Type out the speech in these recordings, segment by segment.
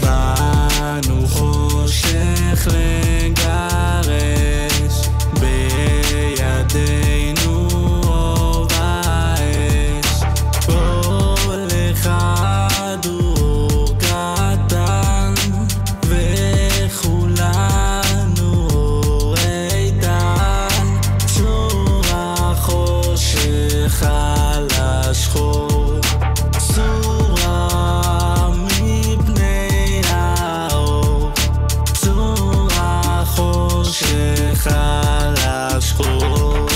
באנו חושך לגרש, בידינו אור האש. כל אחד הוא אור קטן, וכולנו אור איתן. צור החושך על השחור, צורה מפני האור. צור החושך על השחור,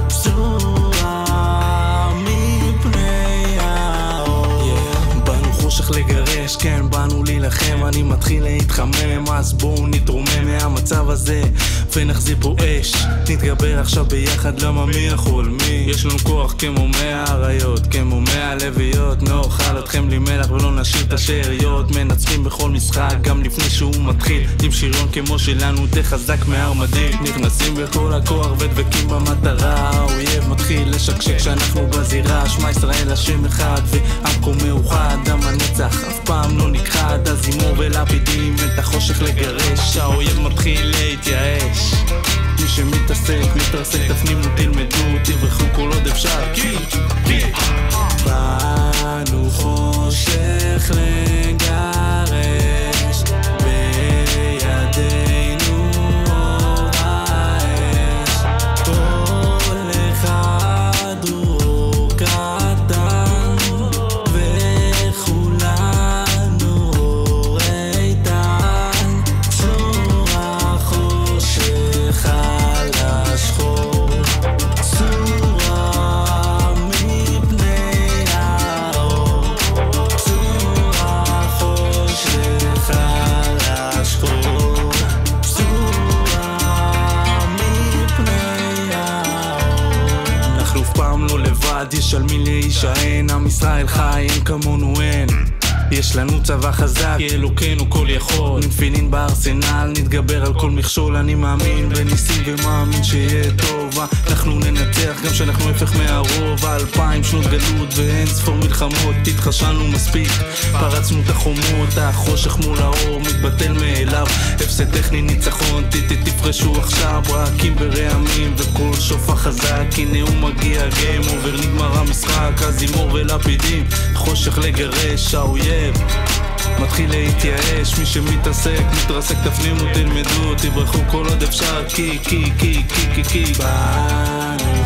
צורה מפני האור. באנו חושך לגרש, כן באנו להילחם. אני מתחיל להתחמם, אז בואו נתרומם מהמצב הזה ונחזיר פה אש. נתגבר עכשיו ביחד, למה מי יכול מי? יש לנו כוח כמו 100 אריות, כמו 100 לוויות. נאכל אתכם בלי מלח ולא נשאיר את השאריות. מנצחים בכל משחק גם לפני שהוא מתחיל, עם שריון כמו שלנו תחזק מהארמדיל. נכנסים בכל הכוח ודבקים במטרה. האויב מתחיל לשקשק כשאנחנו בזירה. שמע ישראל השם אחד ועם כה מאוחד. עם הנצח אף פעם לא נכחד, אז אימור ולפידים את החושך לגרש. האויב מתחיל להתייאש, מי שמתעסק מתרסק. תפנימו תלמדו, תברחו כל עוד אפשר. באנו חושך לגרש, בידינו אור האש. כל אחד הוא אור קטן, וכולנו אור איתן. צור החושך על השחור, צורה מפני האור. צור החושך על השחור, צורה מפני האור. אנחנו אף פעם לא לבד, יש על מי להישען. עם ישראל חי, אין כמונו אין. יש לנו צבא חזק, כי אלוקינו כל יכול. נפילין בארסנל, נתגבר על כל מכשול. אני מאמין בניסים ומאמין שיהיה טוב. אנחנו ננצח גם שאנחנו הפך מהרוב. 2000 שנות גלות ואין ספור מלחמות. התחשלנו מספיק, פרצנו את החומות. החושך מול האור מתבטל מאליו. הפסד טכני ניצחון, תפרשו עכשיו. ברקים ברעמים וכל שופע חזק. הנה הוא מגיע, גיים אובר, נגמר המשחק. אז אימור ולפידים, חושך לגרש. האויב מתחיל להתייאש, מי שמתעסק מתרסק. תפנימו תלמדו, תברחו כל עוד אפשר. באנו